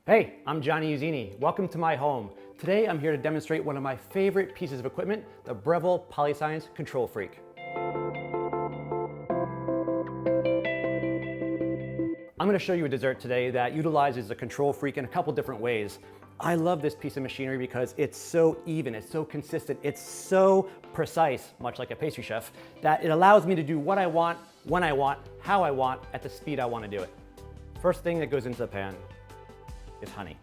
Hey, I'm Johnny Iutzzuni. Welcome to my home. Today I'm here to demonstrate one of my favorite pieces of equipment, the Breville PolyScience Control Freak. I'm going to show you a dessert today that utilizes the Control Freak in a couple different ways. I love this piece of machinery because it's so even, it's so consistent, it's so precise, much like a pastry chef, that it allows me to do what I want, when I want, how I want, at the speed I want to do it. First thing that goes into the pan is honey.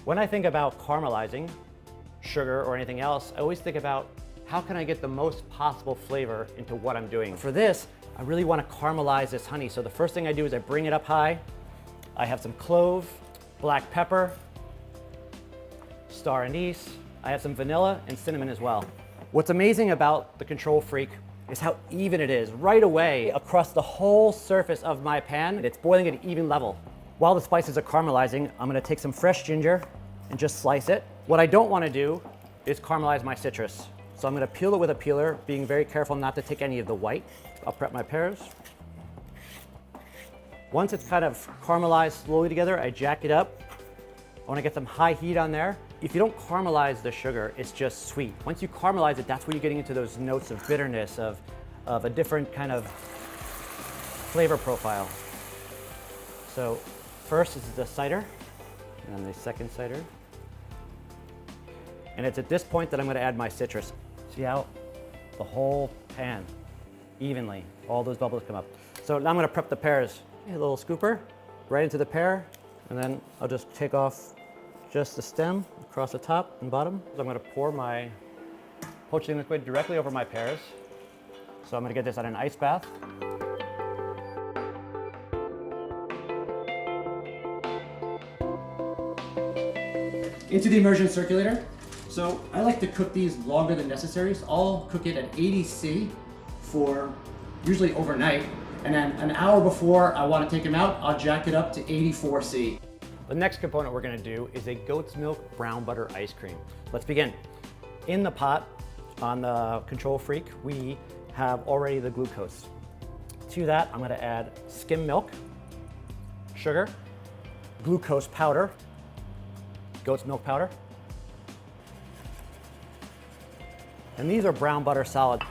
When I think about caramelizing sugar or anything else, I always think about how can I get the most possible flavor into what I'm doing. For this, I really want to caramelize this honey. So the first thing I do is I bring it up high. I have some clove, black pepper, star anise. I have some vanilla and cinnamon as well. What's amazing about the Control Freak is how even it is. Right away, across the whole surface of my pan, it's boiling at an even level. While the spices are caramelizing, I'm gonna take some fresh ginger and just slice it. What I don't wanna do is caramelize my citrus. So I'm gonna peel it with a peeler, being very careful not to take any of the white. I'll prep my pears. Once it's kind of caramelized slowly together, I jack it up. I wanna get some high heat on there. If you don't caramelize the sugar, it's just sweet. Once you caramelize it, that's when you're getting into those notes of bitterness, of a different kind of flavor profile. So first, this is the cider, and then the second cider. And it's at this point that I'm gonna add my citrus. See how the whole pan, evenly, all those bubbles come up. So now I'm gonna prep the pears. A little scooper, right into the pear, and then I'll just take off just the stem across the top and bottom. So I'm gonna pour my poaching liquid directly over my pears. So I'm gonna get this on an ice bath. Into the immersion circulator. So I like to cook these longer than necessary. So I'll cook it at 80°C for usually overnight. And then an hour before I want to take them out, I'll jack it up to 84°C. The next component we're going to do is a goat's milk brown butter ice cream. Let's begin. In the pot on the Control Freak, we have already the glucose. To that, I'm going to add skim milk, sugar, glucose powder, goat's milk powder. And these are brown butter solids.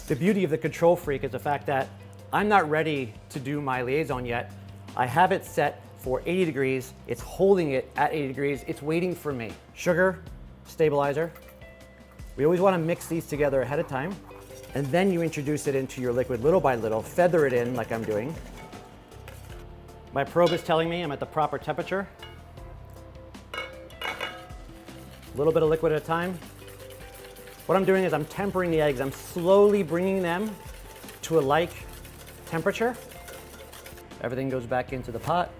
The beauty of the Control Freak is the fact that I'm not ready to do my liaison yet. I have it set for 80 degrees. It's holding it at 80 degrees. It's waiting for me. Sugar, stabilizer. We always want to mix these together ahead of time. And then you introduce it into your liquid little by little, feather it in like I'm doing. My probe is telling me I'm at the proper temperature. A little bit of liquid at a time. What I'm doing is I'm tempering the eggs. I'm slowly bringing them to a like temperature. Everything goes back into the pot.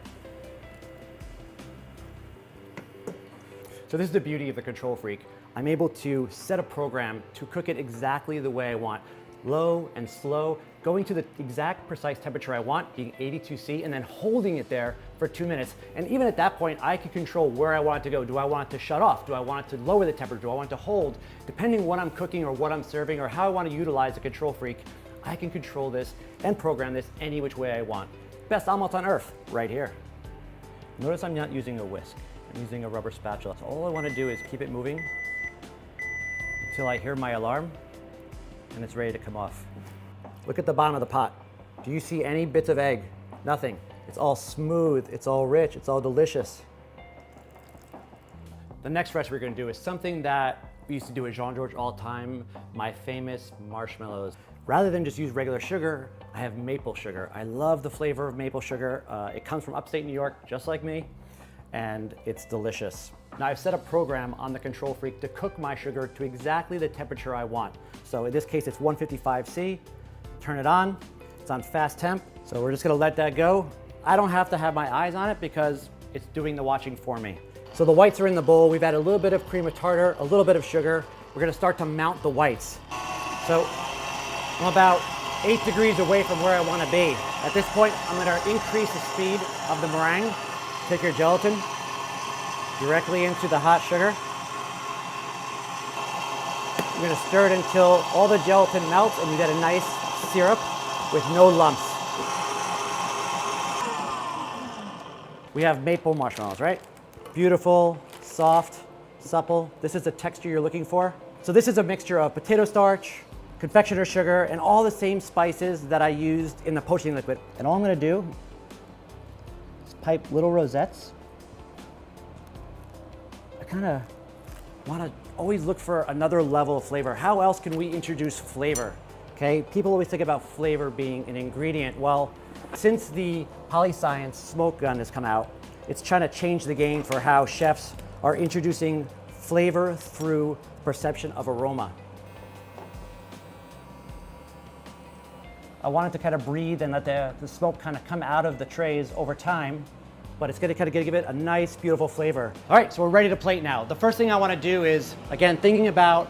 So this is the beauty of the Control Freak. I'm able to set a program to cook it exactly the way I want. Low and slow, going to the exact precise temperature I want, being 82°C, and then holding it there for 2 minutes. And even at that point, I can control where I want it to go. Do I want it to shut off? Do I want it to lower the temperature? Do I want it to hold? Depending on what I'm cooking or what I'm serving or how I want to utilize the Control Freak, I can control this and program this any which way I want. Best omelets on earth, right here. Notice I'm not using a whisk. I'm using a rubber spatula. So all I want to do is keep it moving until I hear my alarm and it's ready to come off. Look at the bottom of the pot. Do you see any bits of egg? Nothing. It's all smooth, it's all rich, it's all delicious. The next recipe we're going to do is something that we used to do at Jean-Georges all the time, my famous marshmallows. Rather than just use regular sugar, I have maple sugar. I love the flavor of maple sugar. It comes from upstate New York, just like me, and it's delicious. Now I've set a program on the Control Freak to cook my sugar to exactly the temperature I want. So in this case, it's 155°C. Turn it on. It's on fast temp. So we're just gonna let that go. I don't have to have my eyes on it because it's doing the watching for me. So the whites are in the bowl. We've added a little bit of cream of tartar, a little bit of sugar. We're gonna start to mount the whites. So I'm about 8 degrees away from where I wanna be. At this point, I'm gonna increase the speed of the meringue. Take your gelatin directly into the hot sugar. You're gonna stir it until all the gelatin melts and you get a nice syrup with no lumps. we have maple marshmallows, right? Beautiful, soft, supple. This is the texture you're looking for. So this is a mixture of potato starch, confectioner's sugar, and all the same spices that I used in the poaching liquid. And all I'm gonna do is pipe little rosettes. I kinda wanna always look for another level of flavor. How else can we introduce flavor? Okay, people always think about flavor being an ingredient. Well, since the PolyScience smoke gun has come out, it's trying to change the game for how chefs are introducing flavor through perception of aroma. I wanted to kind of breathe and let the smoke kind of come out of the trays over time, but it's gonna kind of give it a nice, beautiful flavor. All right, so we're ready to plate now. The first thing I wanna do is, again, thinking about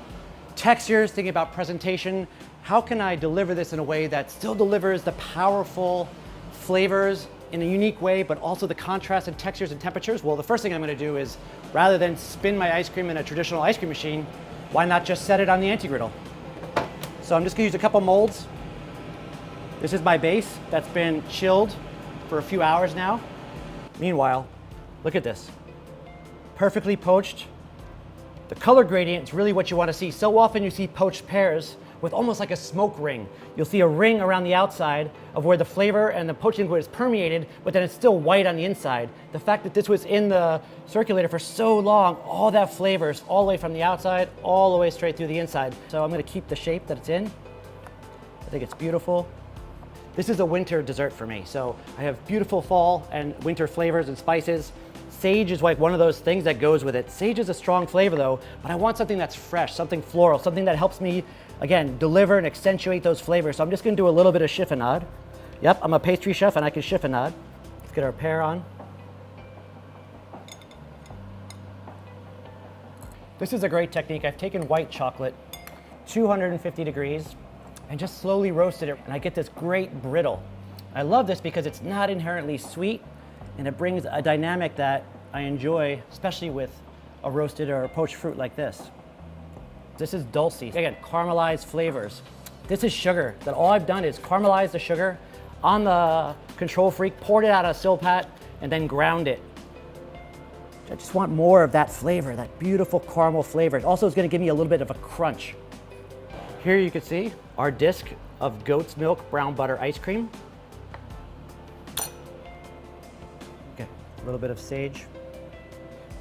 textures, thinking about presentation. How can I deliver this in a way that still delivers the powerful flavors in a unique way, but also the contrast and textures and temperatures? Well, the first thing I'm gonna do is, rather than spin my ice cream in a traditional ice cream machine, why not just set it on the anti-griddle? So I'm just gonna use a couple molds. This is my base that's been chilled for a few hours now. Meanwhile, look at this. Perfectly poached. The color gradient is really what you wanna see. So often you see poached pears with almost like a smoke ring. You'll see a ring around the outside of where the flavor and the poaching liquid is permeated, but then it's still white on the inside. The fact that this was in the circulator for so long, all that flavor is all the way from the outside, all the way straight through the inside. So I'm gonna keep the shape that it's in. I think it's beautiful. This is a winter dessert for me. So I have beautiful fall and winter flavors and spices. Sage is like one of those things that goes with it. Sage is a strong flavor though, but I want something that's fresh, something floral, something that helps me, again, deliver and accentuate those flavors. So I'm just gonna do a little bit of chiffonade. Yep, I'm a pastry chef and I can chiffonade. Let's get our pear on. This is a great technique. I've taken white chocolate, 250 degrees, and just slowly roasted it, and I get this great brittle. I love this because it's not inherently sweet, and it brings a dynamic that I enjoy, especially with a roasted or a poached fruit like this. This is dulce. Again, caramelized flavors. This is sugar, that all I've done is caramelize the sugar on the Control Freak, poured it out of a silpat, and then ground it. I just want more of that flavor, that beautiful caramel flavor. It also is gonna give me a little bit of a crunch. Here you can see our disc of goat's milk brown butter ice cream. Okay, a little bit of sage.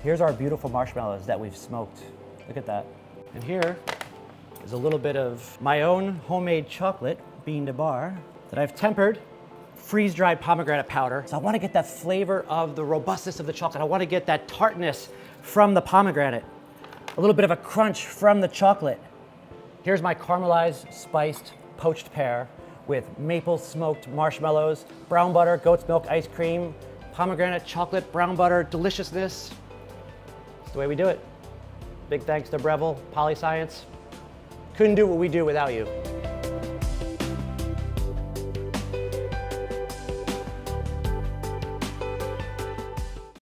Here's our beautiful marshmallows that we've smoked. Look at that. And here is a little bit of my own homemade chocolate, bean to bar, that I've tempered, freeze-dried pomegranate powder. So I want to get that flavor of the robustness of the chocolate. I want to get that tartness from the pomegranate, a little bit of a crunch from the chocolate. Here's my caramelized, spiced, poached pear with maple smoked marshmallows, brown butter, goat's milk ice cream, pomegranate, chocolate, brown butter, deliciousness. That's the way we do it. Big thanks to Breville, PolyScience. Couldn't do what we do without you.